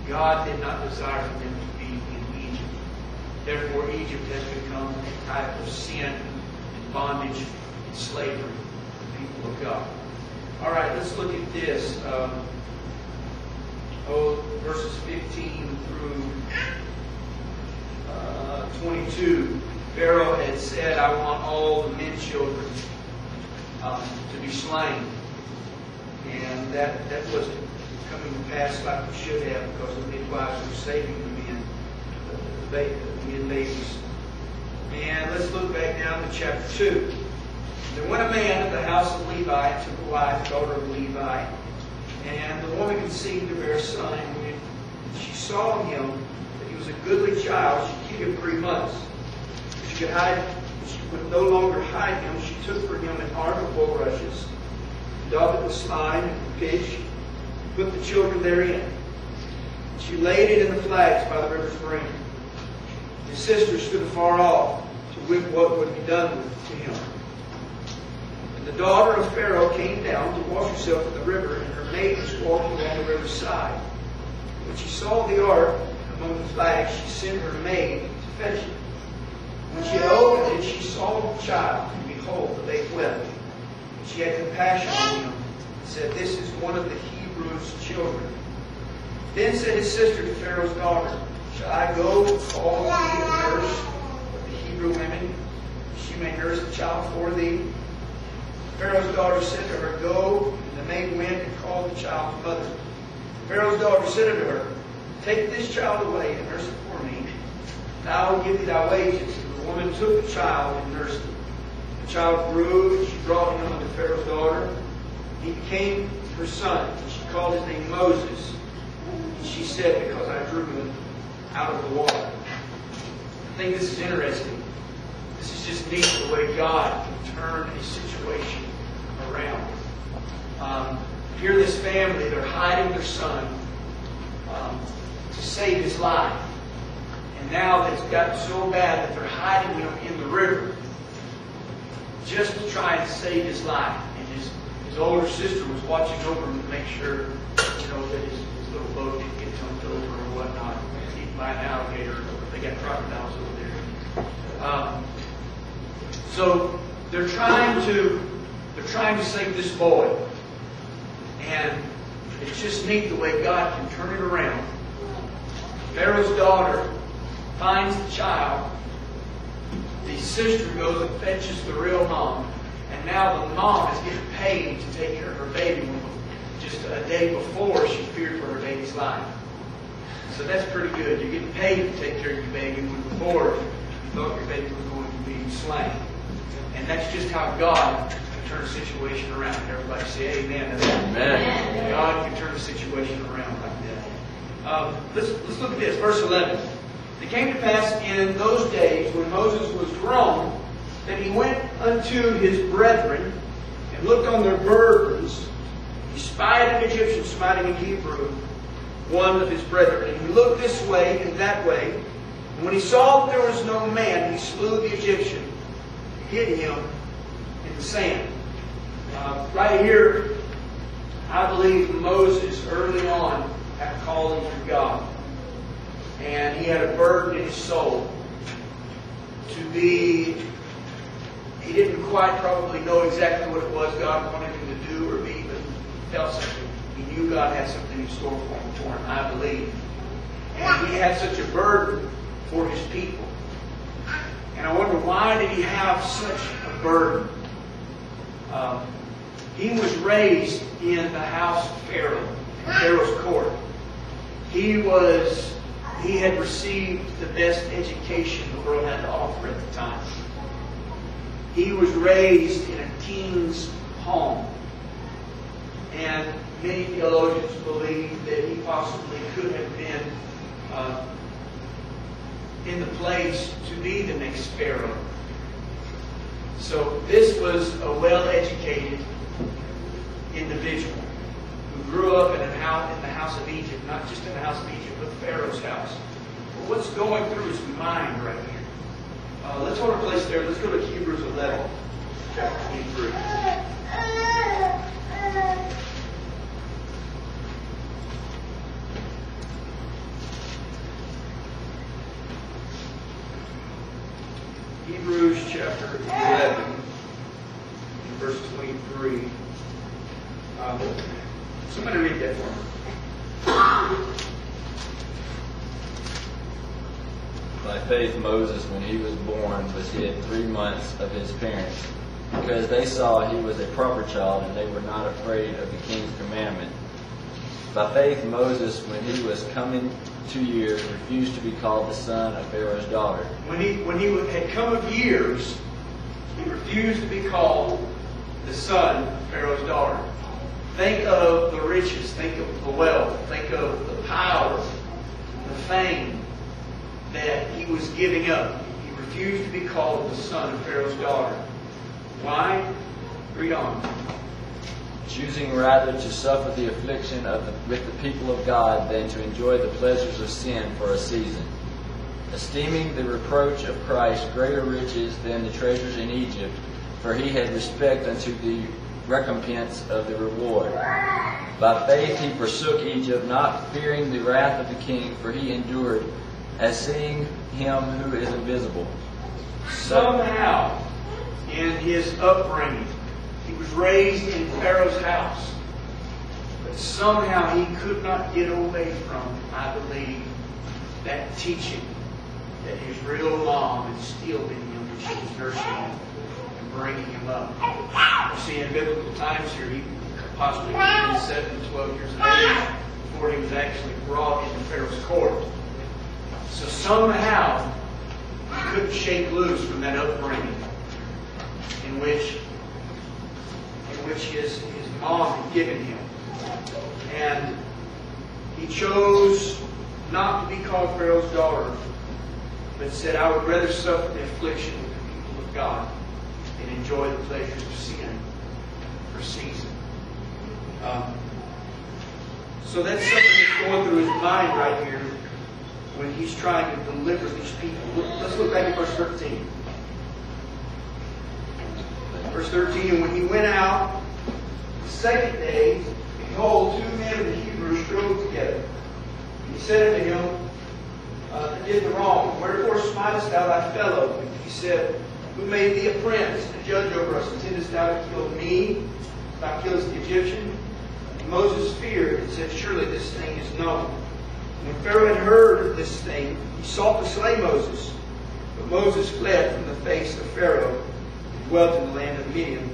God did not desire for them to be in Egypt. Therefore, Egypt has become a type of sin and bondage and slavery for the people of God. All right, let's look at this. Verses 15 through 22. Pharaoh had said, I want all the men children to be slain. And that wasn't coming to pass like it should have, because the midwives were saving the men, the men babies. And let's look back down to chapter 2. There went a man of the house of Levi, took a wife, daughter of Levi, and the woman conceived to bear a son. And when she saw him, that he was a goodly child, she hid him 3 months. She would no longer hide him. She took for him an ark of bulrushes, daubed it with slime and pitch, put the children therein. She laid it in the flags by the river's brink. His sisters stood afar off to wit what would be done to him. And the daughter of Pharaoh came down to wash herself at the river, and her maidens walked along the river's side. When she saw the ark among the flags, she sent her maid to fetch it. When she had opened it, she saw the child, and behold, the babe wept. She had compassion on him, and said, This is one of the Hebrews' children. Then said his sister to Pharaoh's daughter, Shall I go and call thee a nurse of the Hebrew women? She may nurse the child for thee. Pharaoh's daughter said to her, Go. And the maid went and called the child's mother. Pharaoh's daughter said unto her, Take this child away and nurse it for me, and I will give thee thy wages. And the woman took the child and nursed him. The child grew, and she brought him unto Pharaoh's daughter. He became her son, and she called his name Moses. And she said, Because I drew him out of the water. I think this is interesting. This is just neat, the way God can turn a situation around. Here this family, they're hiding their son to save his life. And now it's gotten so bad that they're hiding him in the river just to try and save his life. And his older sister was watching over him to make sure, that his little boat didn't get dumped over or whatnot. Eaten by an alligator. They got crocodiles over there. So they're trying to save this boy. And it's just neat the way God can turn it around. Pharaoh's daughter finds the child. The sister goes and fetches the real mom. And now the mom is getting paid to take care of her baby when just a day before she feared for her baby's life. So that's pretty good. You're getting paid to take care of your baby when before you thought your baby was going to be slain. And that's just how God can turn a situation around. Everybody say amen to that. Amen. God can turn a situation around like that. Let's look at this. Verse 11. It came to pass in those days when Moses was grown that he went unto his brethren and looked on their burdens. He spied an Egyptian smiting a Hebrew, one of his brethren. And he looked this way and that way. And when he saw that there was no man, he slew the Egyptian, hid him in the sand. Right here, I believe Moses early on had a calling from God. And he had a burden in his soul to be, he didn't quite probably know exactly what it was God wanted him to do or be, but he felt something. He knew God had something in store for him, I believe. And he had such a burden for his people. And I wonder, why did he have such a burden? He was raised in the house of Pharaoh, in Pharaoh's court. He had received the best education the world had to offer at the time. He was raised in a king's home. And many theologians believe that he possibly could have been in the place to be the next Pharaoh. So this was a well-educated individual who grew up in the house of Egypt, not just in the house of Egypt, but Pharaoh's house. But what's going through his mind right here? Let's hold our place there. Let's go to Hebrews 11, chapter 23. Hebrews chapter 11, verse 23. Somebody read that for me. By faith Moses, when he was born, was hid 3 months of his parents, because they saw he was a proper child, and they were not afraid of the king's commandment. By faith Moses, when he was coming 2 years, refused to be called the son of Pharaoh's daughter. When he had come of years, he refused to be called the son of Pharaoh's daughter. Think of the riches, think of the wealth, think of the power, the fame that he was giving up. He refused to be called the son of Pharaoh's daughter. Why? Read on. Choosing rather to suffer the affliction with the people of God than to enjoy the pleasures of sin for a season. Esteeming the reproach of Christ greater riches than the treasures in Egypt, for he had respect unto the recompense of the reward. By faith he forsook Egypt, not fearing the wrath of the king, for he endured, as seeing him who is invisible. Somehow, in his upbringing, he was raised in Pharaoh's house, but somehow he could not get away from, I believe, that teaching that his real mom instilled in him when she was nursing him and bringing him up. You see, in biblical times here, he possibly could have been 7 to 12 years of age before he was actually brought into Pharaoh's court. So somehow he couldn't shake loose from that upbringing in which his mom had given him. And he chose not to be called Pharaoh's daughter, but said, I would rather suffer the affliction with the people of God than enjoy the pleasures of sin for a season. So that's something that's going through his mind right here when he's trying to deliver these people. Let's look back at verse 13. Verse 13, and when he went out the second day, behold, 2 men of the Hebrews strove together. And he said unto him that did the wrong, wherefore smitest thou thy fellow? And he said, who made thee a prince and a judge over us? Intendest thou to kill me? Thou killest the Egyptian? And Moses feared and said, surely this thing is known. And when Pharaoh had heard of this thing, he sought to slay Moses. But Moses fled from the face of Pharaoh, dwelt in the land of Midian.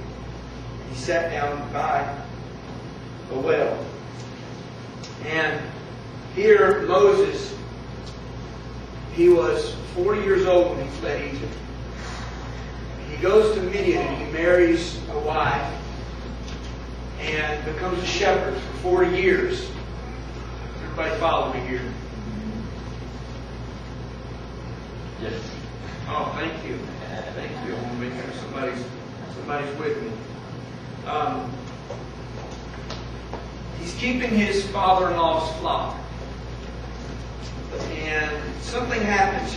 He sat down by a well. And here Moses, he was 40 years old when he fled Egypt. He goes to Midian and he marries a wife and becomes a shepherd for 40 years. Everybody follow me here? Yes. Oh, thank you. Thank you. I want to make sure somebody's with me. He's keeping his father-in-law's flock. And something happens